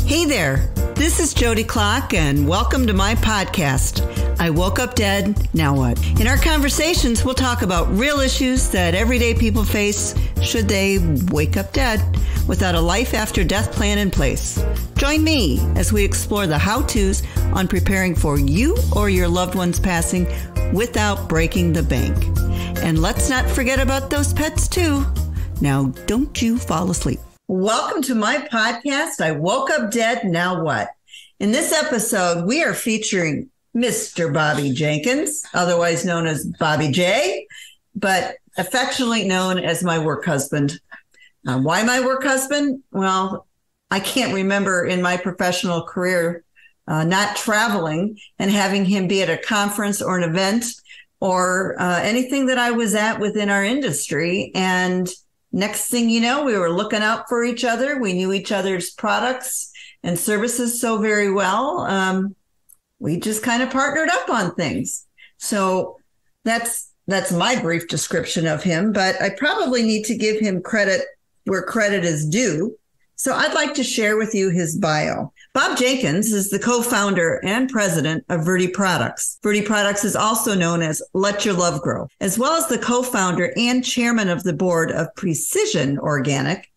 Hey there, this is Jodi Clock, and welcome to my podcast, I Woke Up Dead, Now What? In our conversations, we'll talk about real issues that everyday people face should they wake up dead without a life after death plan in place. Join me as we explore the how-tos on preparing for you or your loved one's passing without breaking the bank. And let's not forget about those pets too. Now, don't you fall asleep. Welcome to my podcast, I Woke Up Dead, Now What? In this episode, we are featuring Mr. Bobby Jenkins, otherwise known as Bobby J, but affectionately known as my work husband. Why my work husband? Well, I can't remember in my professional career not traveling and having him be at a conference or an event or anything that I was at within our industry. And next thing you know, we were looking out for each other. We knew each other's products and services so very well. We just kind of partnered up on things. So that's my brief description of him, but I probably need to give him credit where credit is due. So I'd like to share with you his bio. Bob Jenkins is the co-founder and president of Verde Products. Verde Products is also known as Let Your Love Grow, as well as the co-founder and chairman of the board of Precision Organic.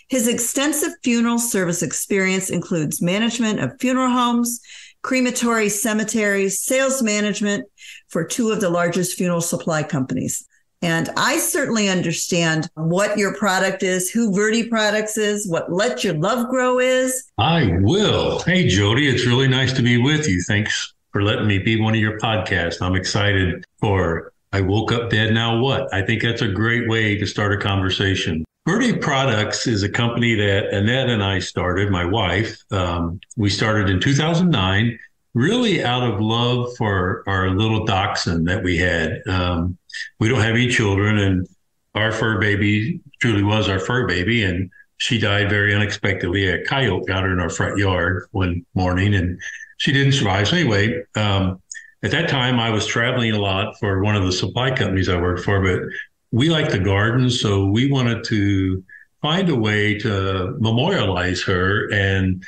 His extensive funeral service experience includes management of funeral homes, crematory cemeteries, sales management for two of the largest funeral supply companies. And I certainly understand what your product is, who Verde Products is, what Let Your Love Grow is. I will. Hey, Jodi, it's really nice to be with you. Thanks for letting me be one of your podcasts. I'm excited for I Woke Up Dead, Now What? I think that's a great way to start a conversation. Verde Products is a company that Annette and I started, my wife. We started in 2009. Really out of love for our little dachshund that we had. We don't have any children, and our fur baby truly was our fur baby, and she died very unexpectedly. A coyote got her in our front yard one morning, and she didn't survive. So anyway, at that time, I was traveling a lot for one of the supply companies I worked for, but we like the garden, so we wanted to find a way to memorialize her and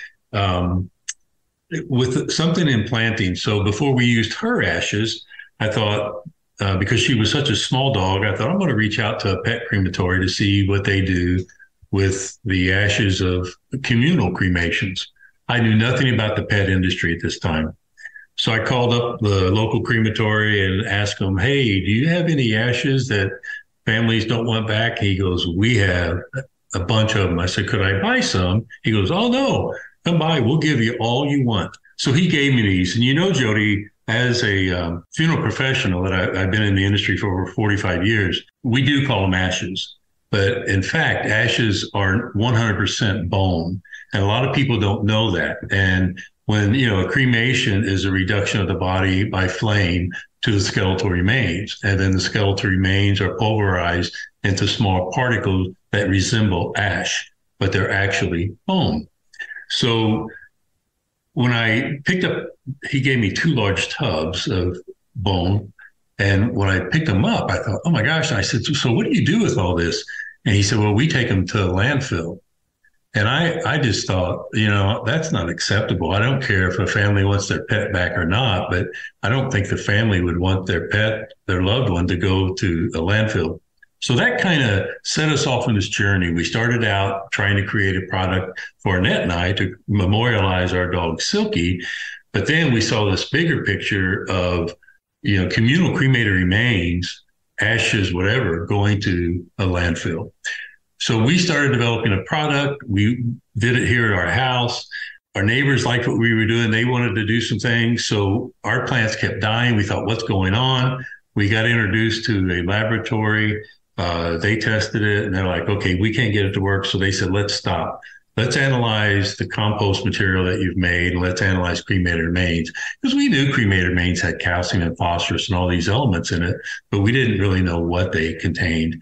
with something in planting. So before we used her ashes, I thought, because she was such a small dog, I thought I'm going to reach out to a pet crematory to see what they do with the ashes of communal cremations. I knew nothing about the pet industry at this time. So I called up the local crematory and asked them, hey, do you have any ashes that families don't want back? He goes, we have a bunch of them. I said, could I buy some? He goes, oh, no. Come by, we'll give you all you want. So he gave me these. And you know, Jodi, as a funeral professional that I've been in the industry for over 45 years, we do call them ashes. But in fact, ashes are 100% bone. And a lot of people don't know that. And when, a cremation is a reduction of the body by flame to the skeletal remains. And then the skeletal remains are pulverized into small particles that resemble ash, but they're actually bone. So when I picked up, he gave me 2 large tubs of bone. And when I picked them up, I thought, oh my gosh. And I said, so what do you do with all this? And he said, well, we take them to the landfill. And I just thought, that's not acceptable. I don't care if a family wants their pet back or not, but I don't think the family would want their pet, their loved one, to go to a landfill. So that kind of set us off on this journey. We started out trying to create a product for Annette and I to memorialize our dog Silky, but then we saw this bigger picture of, communal cremated remains, ashes, whatever, going to a landfill. So we started developing a product. We did it here at our house. Our neighbors liked what we were doing. They wanted to do some things. So our plants kept dying. We thought, what's going on? We got introduced to a laboratory. They tested it and they're like, okay, we can't get it to work. So they said, let's stop. Let's analyze the compost material that you've made, and let's analyze cremated remains. Because we knew cremated remains had calcium and phosphorus and all these elements in it, but we didn't really know what they contained.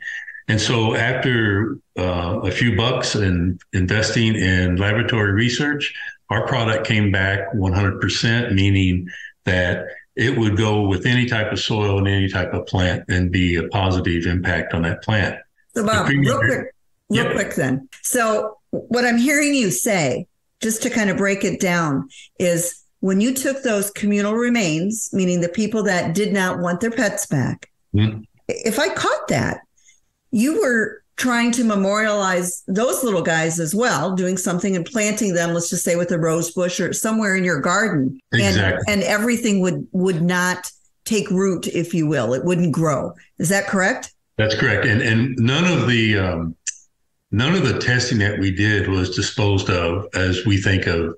And so after a few bucks in investing in laboratory research, our product came back 100%, meaning that it would go with any type of soil and any type of plant and be a positive impact on that plant. So Bob, real quick then. So what I'm hearing you say just to kind of break it down, is when you took those communal remains, meaning the people that did not want their pets back, if I caught that, you were trying to memorialize those little guys as well, doing something and planting them, let's just say with a rose bush or somewhere in your garden. Exactly. And everything would not take root, if you will. It wouldn't grow. Is that correct? That's correct. And none of the testing that we did was disposed of as we think of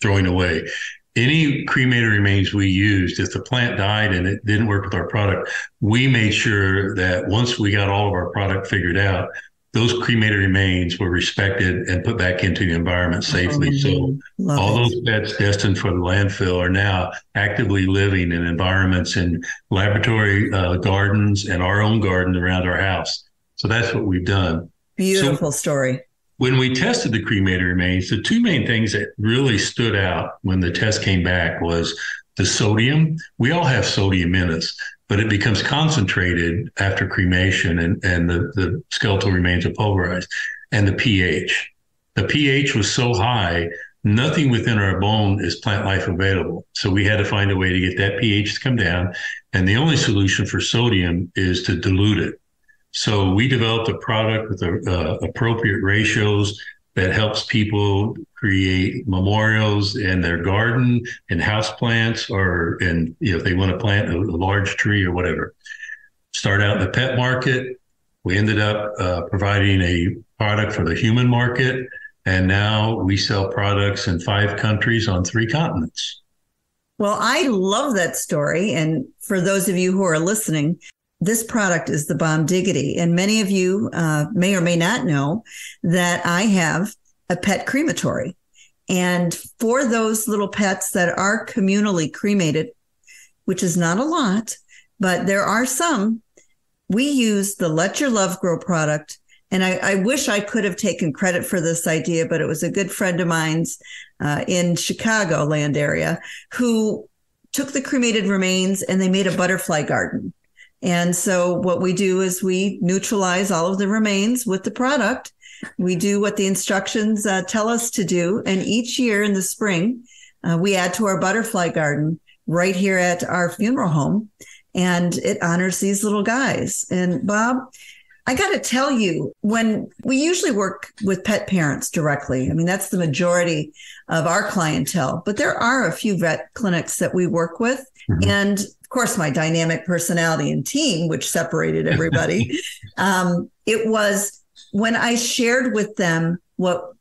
throwing away. Any cremated remains we used, if the plant died and it didn't work with our product, we made sure that once we got all of our product figured out, those cremated remains were respected and put back into the environment safely. So all those pets destined for the landfill are now actively living in environments in laboratory gardens and our own garden around our house. So that's what we've done. Beautiful story. When we tested the cremated remains, the two main things that really stood out when the test came back was the sodium. We all have sodium in us, but it becomes concentrated after cremation and the skeletal remains are pulverized. And the pH. The pH was so high, nothing within our bone is plant life available. So we had to find a way to get that pH to come down. And the only solution for sodium is to dilute it. So we developed a product with appropriate ratios that helps people create memorials in their garden and house plants, or if they want to plant a large tree or whatever. Start out in the pet market. We ended up providing a product for the human market. And now we sell products in 5 countries on 3 continents. Well, I love that story. And for those of you who are listening, this product is the bomb diggity. And many of you may or may not know that I have a pet crematory. And for those little pets that are communally cremated, which is not a lot, but there are some, we use the Let Your Love Grow product. And I wish I could have taken credit for this idea, but it was a good friend of mine's in Chicagoland area who took the cremated remains and they made a butterfly garden. And so what we do is we neutralize all of the remains with the product. We do what the instructions tell us to do. And each year in the spring, we add to our butterfly garden right here at our funeral home. And it honors these little guys. And Bob, I got to tell you, when we usually work with pet parents directly, I mean, that's the majority of our clientele, but there are a few vet clinics that we work with. Mm-hmm. And of course, my dynamic personality and team, which separated everybody. It was when I shared with them what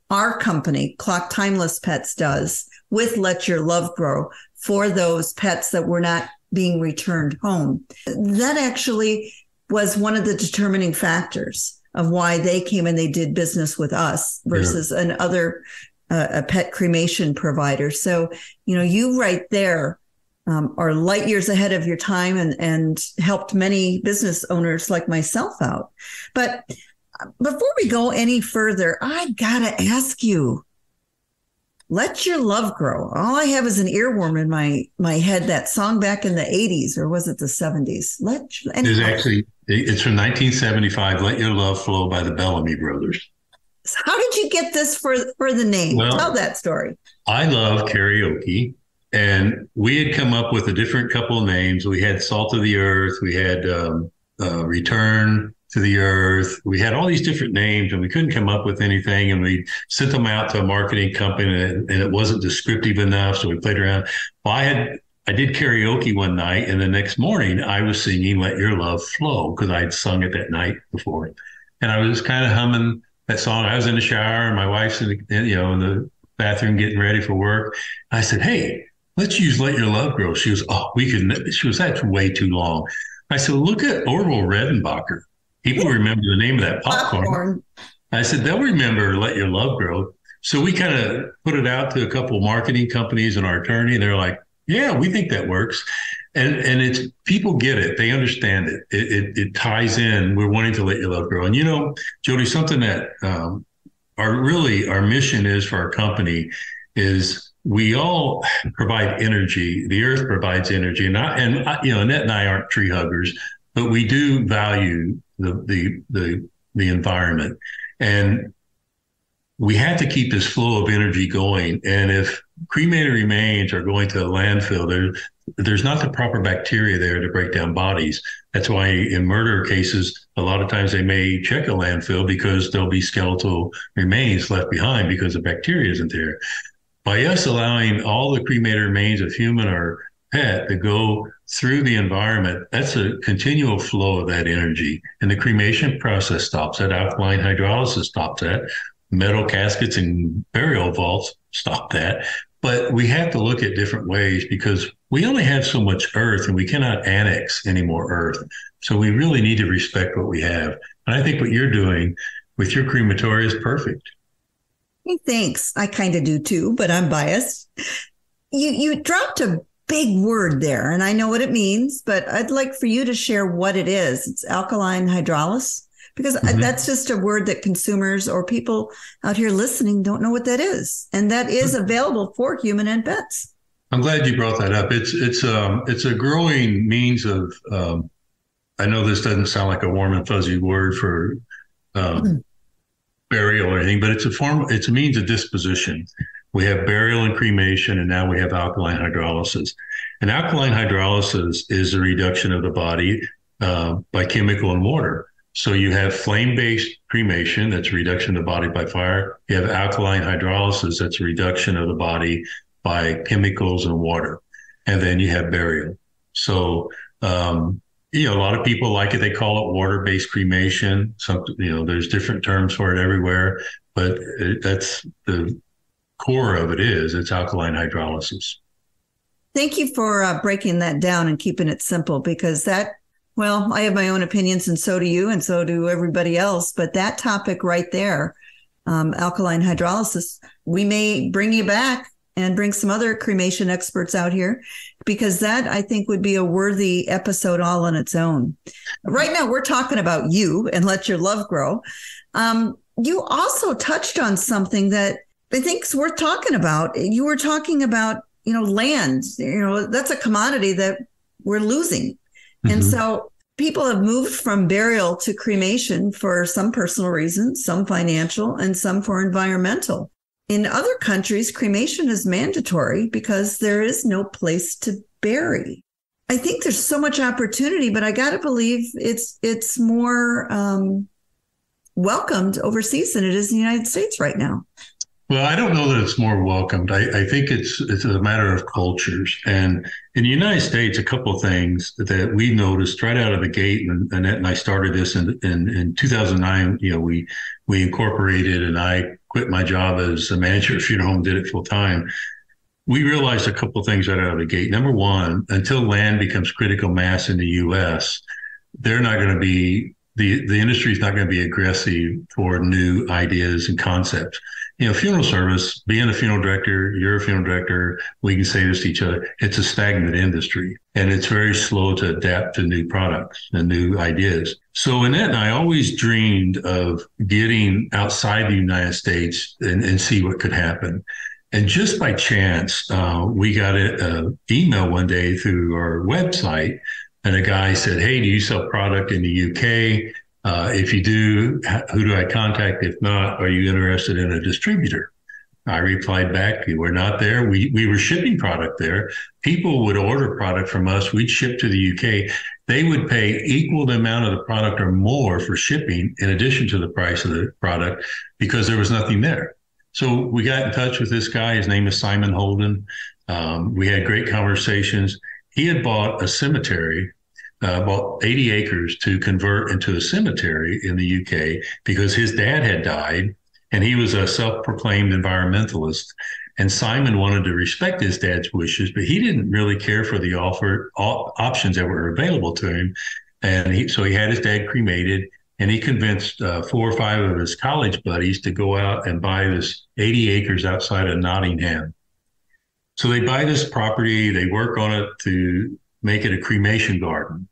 our company, Clock Timeless Pets, does with Let Your Love Grow for those pets that were not being returned home. That actually was one of the determining factors of why they came and they did business with us versus another a pet cremation provider. So, you right there are light years ahead of your time and helped many business owners like myself out. But before we go any further, I gotta ask you, Let Your Love Grow. All I have is an earworm in my head, that song back in the 80s, or was it the 70s? It's from 1975, Let Your Love Flow by the Bellamy Brothers. So how did you get this for the name? Well, tell that story. I love karaoke. And we had come up with a different couple of names. We had Salt of the Earth. We had Return to the Earth. We had all these different names, and we couldn't come up with anything. And we sent them out to a marketing company, and it wasn't descriptive enough. So we played around. Well, I did karaoke one night, and the next morning I was singing Let Your Love Flow because I'd sung it that night before. And I was kind of humming that song. I was in the shower, and my wife's in the bathroom getting ready for work. I said, "Hey, let's use Let Your Love Grow." She was, that's way too long. I said, look at Orville Redenbacher. People remember the name of that popcorn. I said, they'll remember Let Your Love Grow. So we kind of put it out to a couple of marketing companies and our attorney, and they're like, yeah, we think that works. And it's, people get it. They understand it. It ties in. We're wanting to let your love grow. And, Jodi, something that our mission is for our company is we all provide energy. The earth provides energy. And Annette and I aren't tree huggers, but we do value the environment. And we have to keep this flow of energy going. And if cremated remains are going to a landfill, there's not the proper bacteria there to break down bodies. That's why in murder cases, a lot of times they may check a landfill because there'll be skeletal remains left behind because the bacteria isn't there. By us allowing all the cremated remains of human or pet to go through the environment, that's a continual flow of that energy. And the cremation process stops that. Alkaline hydrolysis stops that. Metal caskets and burial vaults stop that. But we have to look at different ways because we only have so much earth and we cannot annex any more earth. So we really need to respect what we have. And I think what you're doing with your crematory is perfect. Hey, thanks. I kind of do too, but I'm biased. You dropped a big word there, and I know what it means, but I'd like for you to share what it is. It's alkaline hydrolysis, because that's just a word that consumers or people out here listening don't know what that is. And that is available for human and pets. I'm glad you brought that up. It's a growing means of, I know this doesn't sound like a warm and fuzzy word for burial or anything, but it's a means of disposition. We have burial and cremation, and now we have alkaline hydrolysis. And alkaline hydrolysis is a reduction of the body by chemical and water. So you have flame-based cremation, that's a reduction of the body by fire. You have alkaline hydrolysis, that's a reduction of the body by chemicals and water. And then you have burial. So, a lot of people like it. They call it water-based cremation. There's different terms for it everywhere, but that's the core of it's alkaline hydrolysis. Thank you for breaking that down and keeping it simple, because I have my own opinions, and so do you, and so do everybody else. But that topic right there, alkaline hydrolysis, we may bring you back and bring some other cremation experts out here, because that, I think, would be a worthy episode all on its own. Right now, we're talking about you and let your love grow. You also touched on something that I think is worth talking about. You were talking about, land. That's a commodity that we're losing. And so people have moved from burial to cremation for some personal reasons, some financial, and some for environmental. In other countries, cremation is mandatory because there is no place to bury. I think there's so much opportunity, but I got to believe it's more welcomed overseas than it is in the United States right now. Well, I don't know that it's more welcomed. I think it's a matter of cultures. And in the United States, a couple of things that we noticed right out of the gate, and Annette and I started this in 2009. We incorporated, and I quit my job as a manager of a funeral home, did it full time. We realized a couple of things right out of the gate. Number one, until land becomes critical mass in the U.S., they're not going to be the industry is not going to be aggressive for new ideas and concepts. Funeral service, being a funeral director, you're a funeral director, we can say this to each other, it's a stagnant industry, and it's very slow to adapt to new products and new ideas. So Annette and I always dreamed of getting outside the United States and see what could happen. And just by chance, we got an email one day through our website, and a guy said, "Hey, do you sell product in the UK? If you do, who do I contact? If not, are you interested in a distributor?" I replied back, "We're not there. We were shipping product there. People would order product from us. We'd ship to the UK. They would pay equal the amount of the product or more for shipping in addition to the price of the product because there was nothing there." So we got in touch with this guy. His name is Simon Holden. We had great conversations. He had bought a cemetery, bought 80 acres to convert into a cemetery in the UK because his dad had died and he was a self-proclaimed environmentalist. And Simon wanted to respect his dad's wishes, but he didn't really care for the options that were available to him. And so he had his dad cremated, and he convinced 4 or 5 of his college buddies to go out and buy this 80 acres outside of Nottingham. So they buy this property, they work on it to make it a cremation garden.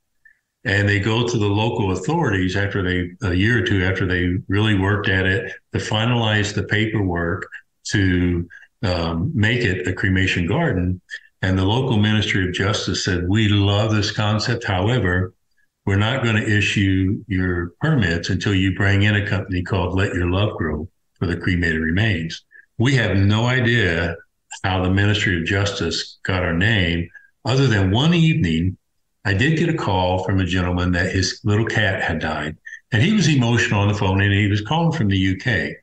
And they go to the local authorities a year or two after they really worked at it to finalize the paperwork to make it a cremation garden. And the local Ministry of Justice said, "We love this concept. However, we're not going to issue your permits until you bring in a company called Let Your Love Grow." for the cremated remains. We have no idea how the Ministry of Justice got our name, other than one evening, I did get a call from a gentleman that his little cat had died. And he was emotional on the phone, and he was calling from the UK.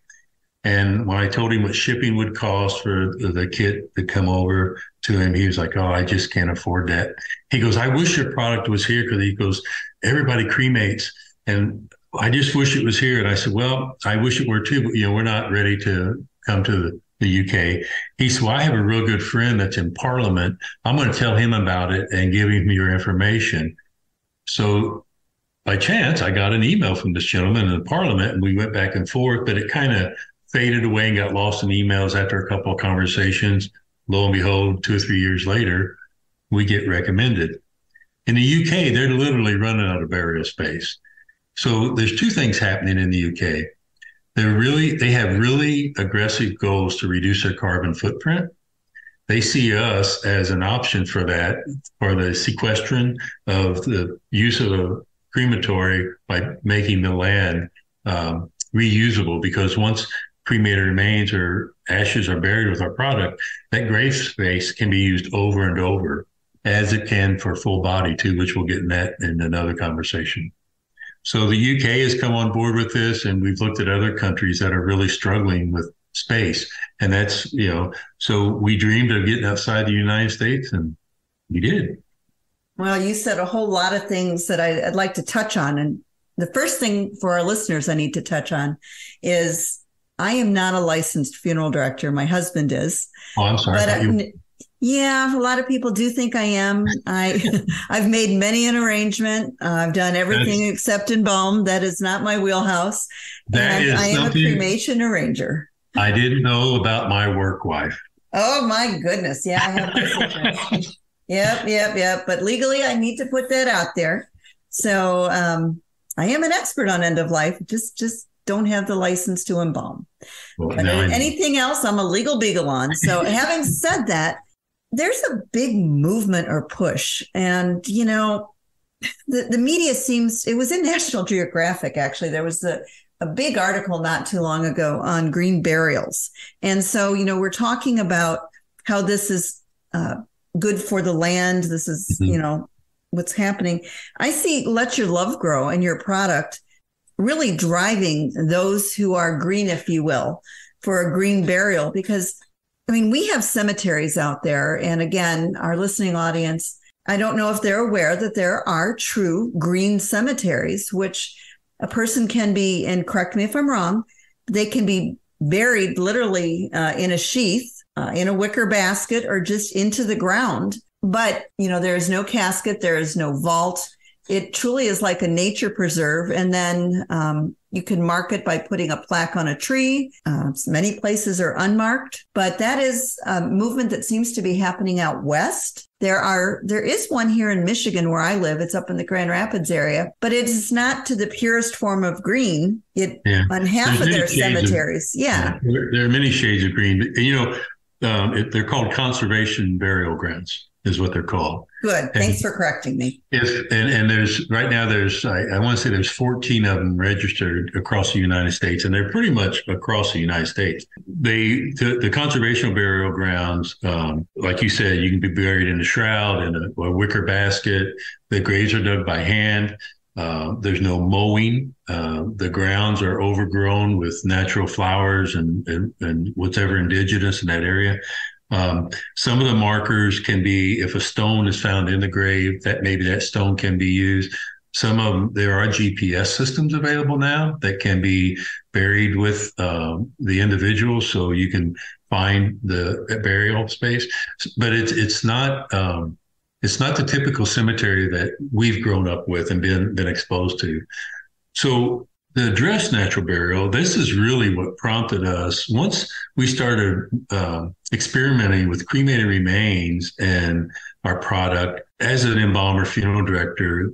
And when I told him what shipping would cost for the kit to come over to him, he was like, "Oh, I just can't afford that." He goes, "I wish your product was here," because he goes, "Everybody cremates, and I just wish it was here." And I said, "Well, I wish it were too, but we're not ready to come to the UK." He said, "Well, I have a real good friend that's in Parliament. I'm going to tell him about it and give him your information." So by chance, I got an email from this gentleman in the Parliament, and we went back and forth, but it kind of faded away and got lost in emails after a couple of conversations. Lo and behold, 2 or 3 years later, we get recommended. In the UK, they're literally running out of burial space. So there's two things happening in the UK. They have really aggressive goals to reduce their carbon footprint. They see us as an option for that, for the sequestration of the use of a crematory by making the land reusable, because once cremated remains or ashes are buried with our product, that grave space can be used over and over, as it can for full body too, which we'll get in that in another conversation. So the UK has come on board with this, and we've looked at other countries that are really struggling with space. And that's, so we dreamed of getting outside the United States, and we did. Well, you said a whole lot of things that I'd like to touch on. And the first thing for our listeners I need to touch on is I am not a licensed funeral director. My husband is. Oh, I'm sorry. Yeah, a lot of people do think I am. I've made many an arrangement. I've done everything except embalm. That is not my wheelhouse. And I am a cremation arranger. I didn't know about my work wife. Oh, my goodness. Yeah, I have my Yep. But legally, I need to put that out there. So I am an expert on end of life. Just don't have the license to embalm. Well, but anything else, I'm a legal beagle on. So having said that, there's a big movement or push. And, the media it was in National Geographic, actually. There was a big article not too long ago on green burials. And so, we're talking about how this is good for the land. This is, what's happening. I see Let Your Love Grow and your product really driving those who are green, if you will, for a green burial, because we have cemeteries out there. And again, our listening audience, I don't know if they're aware that there are true green cemeteries, which a person can be, and correct me if I'm wrong, they can be buried literally in a sheath, in a wicker basket, or just into the ground. But, there is no casket, there is no vault. It truly is like a nature preserve. And then you can mark it by putting a plaque on a tree. Many places are unmarked, but that is a movement that seems to be happening out west. There is one here in Michigan where I live. It's up in the Grand Rapids area, but it is not to the purest form of green. On half of their cemeteries. There are many shades of green. They're called conservation burial grounds, is what they're called. Good. Thanks for correcting me. And there's right now I want to say there's 14 of them registered across the United States, and they're pretty much across the United States. The conservation burial grounds, like you said, you can be buried in a shroud, in a wicker basket. The graves are dug by hand. There's no mowing. The grounds are overgrown with natural flowers and whatever indigenous in that area. Some of the markers can be, if a stone is found in the grave, that maybe that stone can be used. Some of them, there are GPS systems available now that can be buried with the individual, so you can find the burial space. But it's not the typical cemetery that we've grown up with and been exposed to. So the address natural burial, this is really what prompted us. Once we started experimenting with cremated remains and our product, as an embalmer funeral director,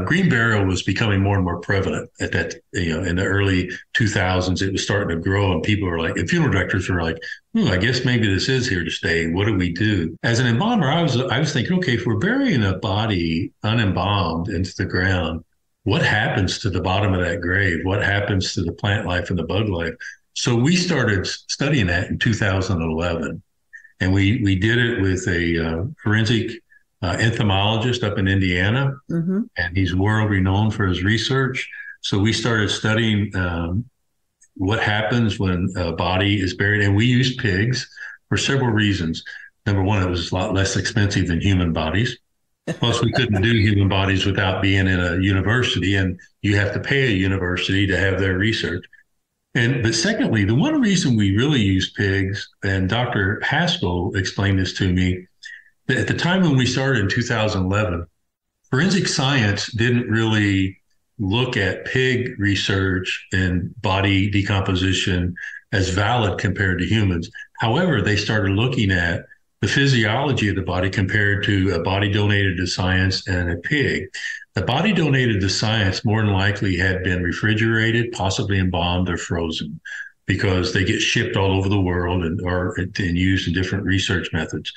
green burial was becoming more and more prevalent at that, in the early 2000s. It was starting to grow, and people were like, and funeral directors were like, I guess maybe this is here to stay. What do we do? As an embalmer, I was thinking, okay, if we're burying a body unembalmed into the ground, what happens to the bottom of that grave? What happens to the plant life and the bug life? So we started studying that in 2011, and we did it with a forensic entomologist up in Indiana, and he's world renowned for his research. So we started studying what happens when a body is buried, and we used pigs for several reasons. Number one, it was a lot less expensive than human bodies. Plus, we couldn't do human bodies without being in a university, and you have to pay a university to have their research. But secondly, the one reason we really use pigs, and Dr. Haskell explained this to me, that at the time when we started in 2011, forensic science didn't really look at pig research and body decomposition as valid compared to humans. However, they started looking at the physiology of the body compared to a body donated to science and a pig. The body donated to science more than likely had been refrigerated, possibly embalmed or frozen, because they get shipped all over the world and are used in different research methods.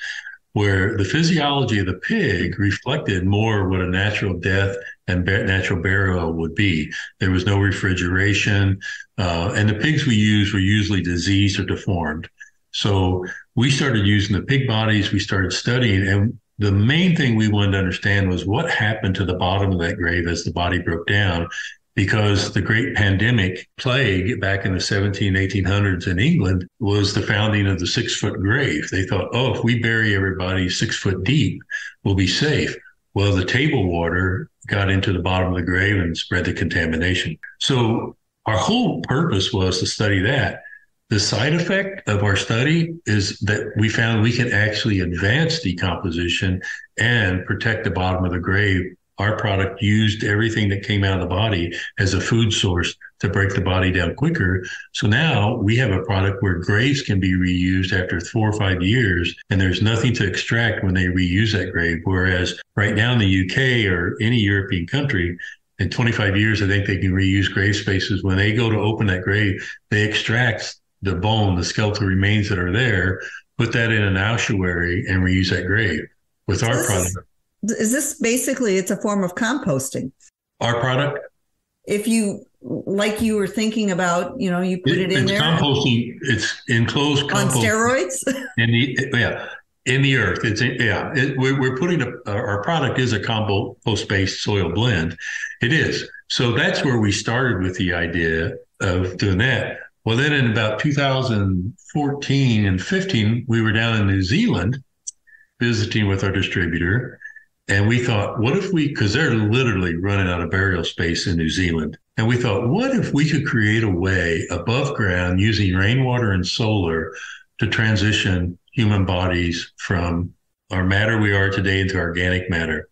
Where the physiology of the pig reflected more what a natural death and natural burial would be. There was no refrigeration, and the pigs we used were usually diseased or deformed. So we started using the pig bodies, we started studying, and the main thing we wanted to understand was what happened to the bottom of that grave as the body broke down, because the great pandemic plague back in the 1800s in England was the founding of the 6-foot grave. They thought, oh, if we bury everybody 6 foot deep, we'll be safe. Well, the table water got into the bottom of the grave and spread the contamination. So our whole purpose was to study that. The side effect of our study is that we found we can actually advance decomposition and protect the bottom of the grave. Our product used everything that came out of the body as a food source to break the body down quicker. So now we have a product where graves can be reused after 4 or 5 years, and there's nothing to extract when they reuse that grave. Whereas right now in the UK or any European country, in 25 years, I think they can reuse grave spaces. When they go to open that grave, they extract the bone, the skeletal remains that are there, put that in an ossuary and reuse that grave. With our product. Is this basically, it's a form of composting? Our product? If you, like you were thinking about, you put it in there. It's composting. It's enclosed compost. On steroids? In the earth. We're putting our product is a compost-based soil blend. It is. So that's where we started with the idea of doing that. Well, then in about 2014 and 15, we were down in New Zealand visiting with our distributor. And we thought, what if because they're literally running out of burial space in New Zealand. And we thought, what if we could create a way above ground using rainwater and solar to transition human bodies from our matter we are today into organic matter?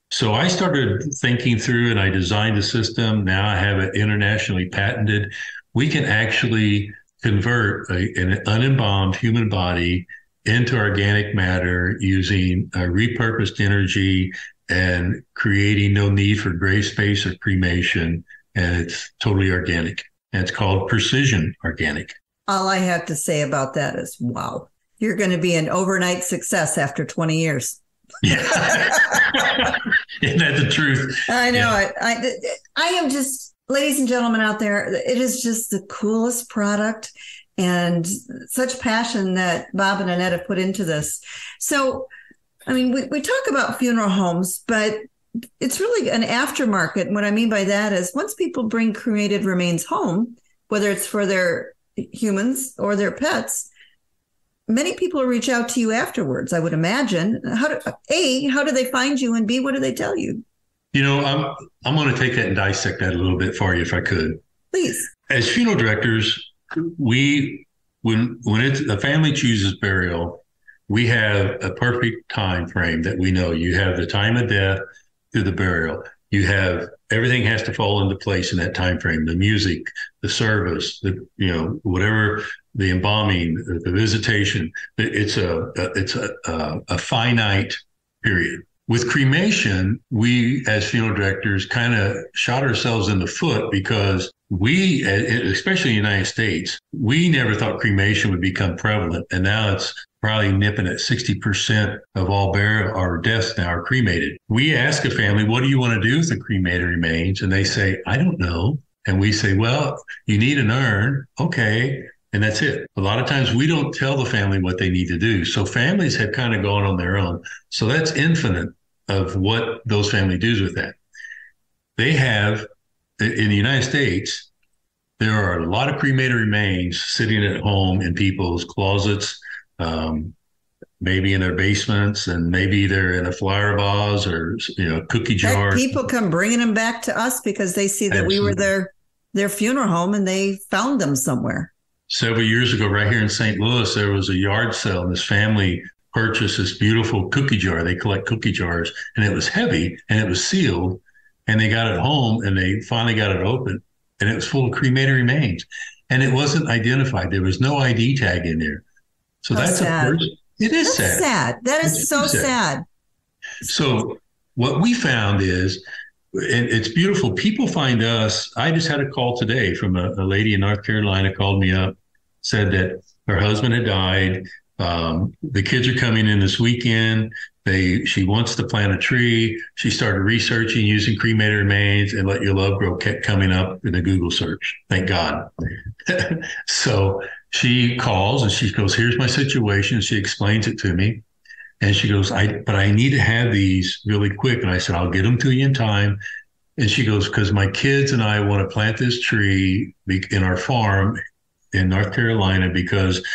So I started thinking through and I designed a system. Now I have it internationally patented. We can actually convert an unembalmed human body into organic matter using repurposed energy and creating no need for grave space or cremation. And it's totally organic. And it's called precision organic. All I have to say about that is, wow, you're going to be an overnight success after 20 years. Yeah. Isn't that the truth? I know it. I am just, ladies and gentlemen out there, it is just the coolest product. And such passion that Bob and Annette have put into this. So, I mean, we talk about funeral homes, but it's really an aftermarket. And what I mean by that is once people bring cremated remains home, whether it's for their humans or their pets, many people reach out to you afterwards, I would imagine. How do they find you? And B, what do they tell you? I'm going to take that and dissect that a little bit for you, if I could. Please. As funeral directors, when a family chooses burial, we have a perfect time frame that we know. You have the time of death to the burial. You have everything has to fall into place in that time frame. The music, the service, whatever, the embalming, the visitation. It's a finite period. With cremation, we as funeral directors kind of shot ourselves in the foot because we, especially in the United States, we never thought cremation would become prevalent. And now it's probably nipping at 60% of all burial or deaths now are cremated. We ask a family, what do you want to do with the cremated remains? And they say, I don't know. And we say, well, you need an urn. Okay. And that's it. A lot of times we don't tell the family what they need to do. So families have kind of gone on their own. So that's infinite of what those families do with that. They have, in the United States, there are a lot of cremated remains sitting at home in people's closets, maybe in their basements, and maybe they're in a flower vase or cookie jar. People come bringing them back to us because they see that Absolutely. we were their funeral home and they found them somewhere. Several years ago, right here in St. Louis, there was a yard sale, and this family purchased this beautiful cookie jar. They collect cookie jars, and it was heavy and it was sealed, and they got it home and they finally got it open, and it was full of cremated remains, and it wasn't identified. There was no ID tag in there. So that's sad. a first. It is That's sad. That is so sad. So what we found is, and it's beautiful, people find us. I just had a call today from a lady in North Carolina, called me up, said that her husband had died. The kids are coming in this weekend. She wants to plant a tree. She started researching using cremated remains, and Let Your Love Grow kept coming up in the Google search. Thank God. So she calls and she goes, here's my situation. She explains it to me. And she goes, but I need to have these really quick. And I said, I'll get them to you in time. And she goes, because my kids and I want to plant this tree in our farm in North Carolina, because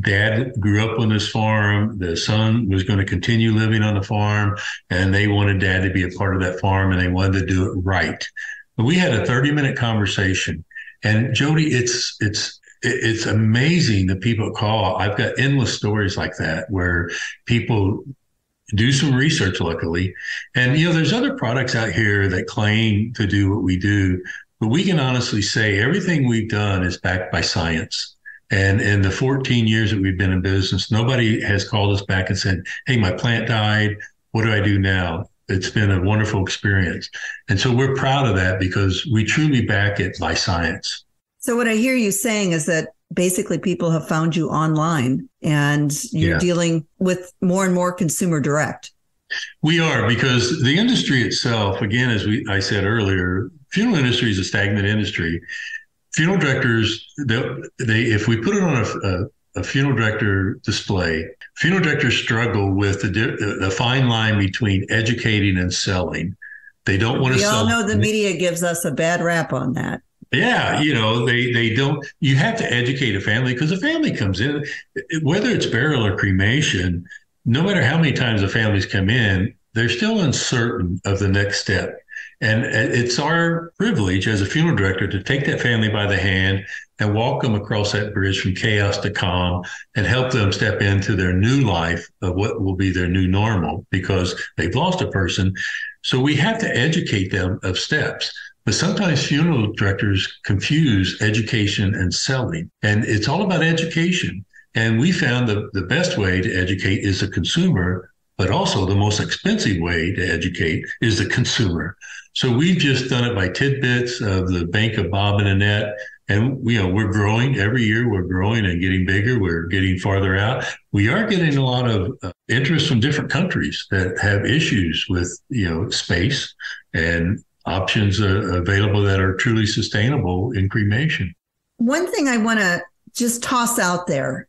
Dad grew up on this farm. The son was going to continue living on the farm, and they wanted Dad to be a part of that farm, and they wanted to do it right. But we had a 30-minute conversation. And Jodi, it's amazing that people call. I've got endless stories like that where people do some research, luckily. And, there's other products out here that claim to do what we do, but we can honestly say everything we've done is backed by science. And in the 14 years that we've been in business, nobody has called us back and said, hey, my plant died. What do I do now? It's been a wonderful experience. And so we're proud of that because we truly back it by science. So what I hear you saying is that basically people have found you online and you're dealing with more and more consumer direct. We are, because the industry itself, again, as I said earlier, funeral industry is a stagnant industry. Funeral directors, if we put it on a funeral director display, funeral directors struggle with the fine line between educating and selling. They don't want to sell. We all know the media gives us a bad rap on that. Yeah, they don't. You have to educate a family, because a family comes in, whether it's burial or cremation, no matter how many times the families come in, they're still uncertain of the next step. And it's our privilege as a funeral director to take that family by the hand and walk them across that bridge from chaos to calm and help them step into their new life of what will be their new normal, because they've lost a person. So we have to educate them of steps. But sometimes funeral directors confuse education and selling, and it's all about education. And we found the best way to educate is the consumer, but also the most expensive way to educate is the consumer. So we've just done it by tidbits of the Bank of Bob and Annette. And, we're growing every year. We're growing and getting bigger. We're getting farther out. We are getting a lot of interest from different countries that have issues with, space and options available that are truly sustainable in cremation. One thing I want to just toss out there,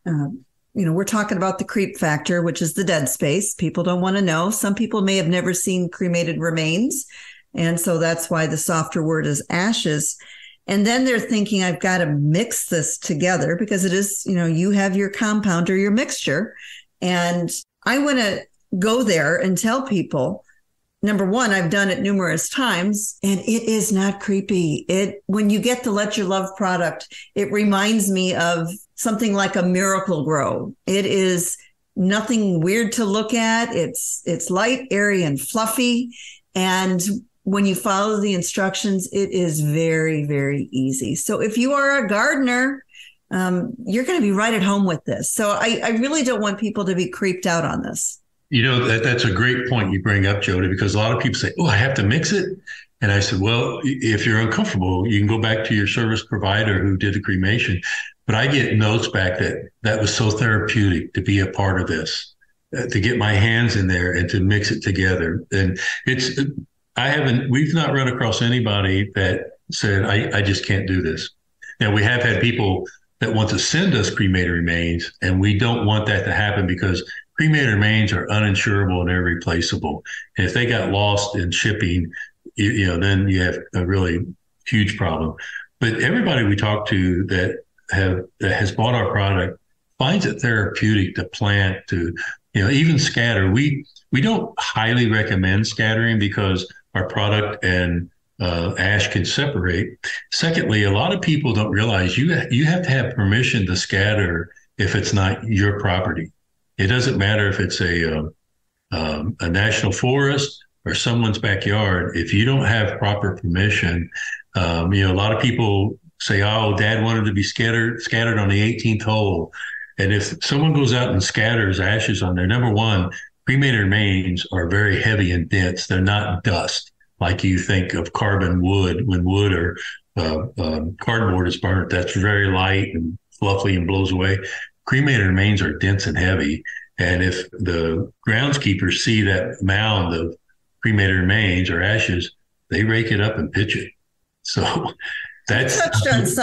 we're talking about the creep factor, which is the dead space. People don't want to know. Some people may have never seen cremated remains. And so that's why the softer word is ashes. And then they're thinking, I've got to mix this together because it is, you have your compound or your mixture. And I want to go there and tell people, number one, I've done it numerous times and it is not creepy. When you get the Let Your Love product, it reminds me of something like a Miracle Grow. It is nothing weird to look at. It's light, airy, and fluffy. And when you follow the instructions, it is very, very easy. So if you are a gardener, you're going to be right at home with this. So I really don't want people to be creeped out on this. That's a great point you bring up, Jodi, because a lot of people say, oh, I have to mix it. And I said, well, if you're uncomfortable, you can go back to your service provider who did the cremation. But I get notes back that was so therapeutic to be a part of this, to get my hands in there and to mix it together. And we've not run across anybody that said, I just can't do this. Now, we have had people that want to send us cremated remains, and we don't want that to happen because cremated remains are uninsurable and irreplaceable. And if they got lost in shipping, then you have a really huge problem. But everybody we talk to that has bought our product finds it therapeutic to plant, to even scatter. We don't highly recommend scattering because our product and ash can separate. Secondly, a lot of people don't realize you have to have permission to scatter if it's not your property. It doesn't matter if it's a national forest or someone's backyard. If you don't have proper permission, a lot of people say, "Oh, Dad wanted to be scattered on the 18th hole." And if someone goes out and scatters ashes on there, number one, cremated remains are very heavy and dense. They're not dust like you think of carbon wood. When wood or cardboard is burnt, that's very light and fluffy and blows away. Cremated remains are dense and heavy. And if the groundskeepers see that mound of cremated remains or ashes, they rake it up and pitch it. So that's,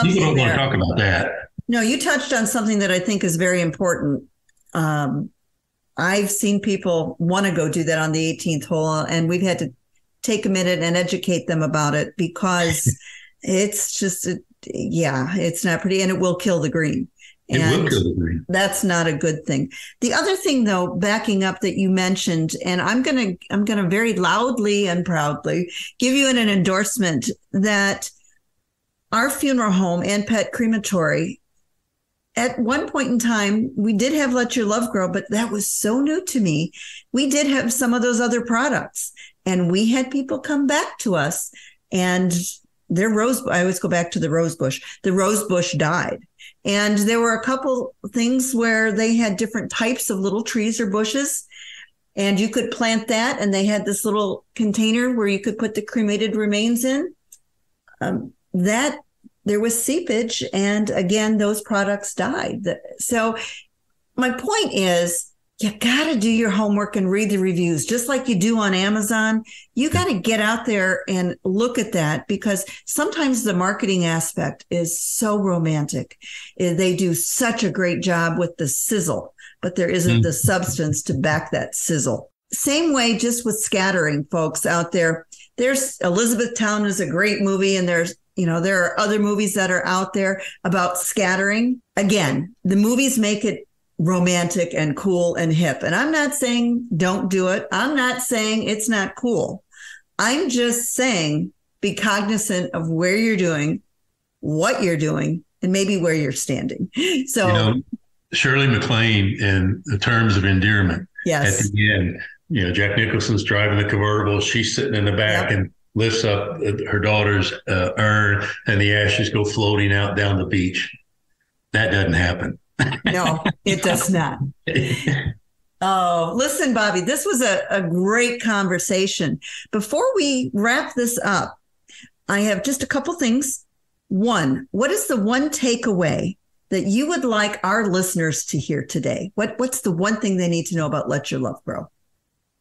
people don't want to talk about that. No, you touched on something that I think is very important. I've seen people want to go do that on the 18th hole, and we've had to take a minute and educate them about it because it's just, it's not pretty, and it will kill the green. It will kill the green. That's not a good thing. The other thing, though, backing up that you mentioned, and I'm gonna very loudly and proudly give you an endorsement that our funeral home and pet crematory, at one point in time, we did have Let Your Love Grow, but that was so new to me. We did have some of those other products, and we had people come back to us, and I always go back to the rose bush. The rose bush died. And there were a couple things where they had different types of little trees or bushes, and you could plant that. And they had this little container where you could put the cremated remains in. There was seepage, and again, those products died. So my point is, you got to do your homework and read the reviews, just like you do on Amazon. You got to get out there and look at that, because sometimes the marketing aspect is so romantic. They do such a great job with the sizzle, but there isn't the substance to back that sizzle. Same way, just with scattering, folks out there. There's Elizabethtown is a great movie, and there are other movies that are out there about scattering. Again, the movies make it romantic and cool and hip. And I'm not saying don't do it. I'm not saying it's not cool. I'm just saying be cognizant of where you're doing, what you're doing, and maybe where you're standing. So, Shirley MacLaine, in the terms of endearment, yes, at the end, Jack Nicholson's driving the convertible. She's sitting in the back and lifts up her daughter's urn, and the ashes go floating out down the beach. That doesn't happen. No, it does not. Oh, listen, Bobby, this was a great conversation. Before we wrap this up, I have just a couple things. One, what is the one takeaway that you would like our listeners to hear today? What's the one thing they need to know about Let Your Love Grow?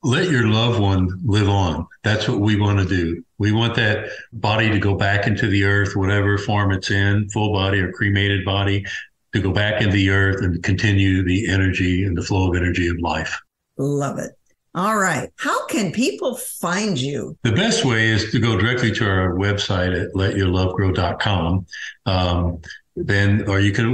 Let your loved one live on. That's what we want to do. We want that body to go back into the earth, whatever form it's in, full body or cremated body, to go back into the earth and continue the energy and the flow of energy of life. Love it. All right. How can people find you? The best way is to go directly to our website at letyourlovegrow.com.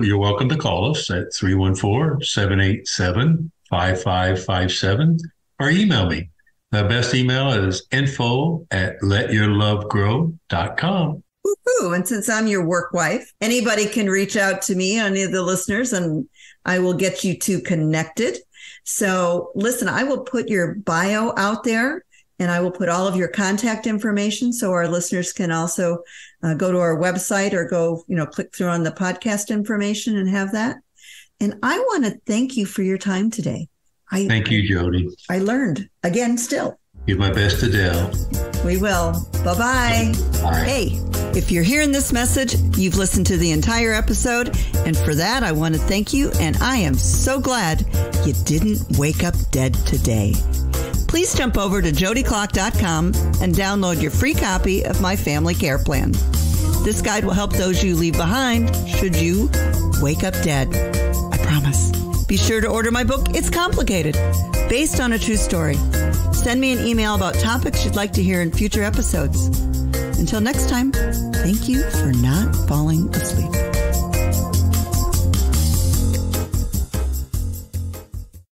You're welcome to call us at 314-787-5557 or email me. The best email is info@letyourlovegrow.com. Woo-hoo. And since I'm your work wife, anybody can reach out to me, any of the listeners, and I will get you two connected. So listen, I will put your bio out there, and I will put all of your contact information so our listeners can also go to our website or go, click through on the podcast information and have that. And I want to thank you for your time today. Thank you, Jodi. I learned again still. Give my best to Dell. We will. Bye-bye. Bye. Hey, if you're hearing this message, you've listened to the entire episode. And for that, I want to thank you. And I am so glad you didn't wake up dead today. Please jump over to jodiclock.com and download your free copy of my family care plan. This guide will help those you leave behind should you wake up dead. I promise. Be sure to order my book, It's Complicated, based on a true story. Send me an email about topics you'd like to hear in future episodes. Until next time, thank you for not falling asleep.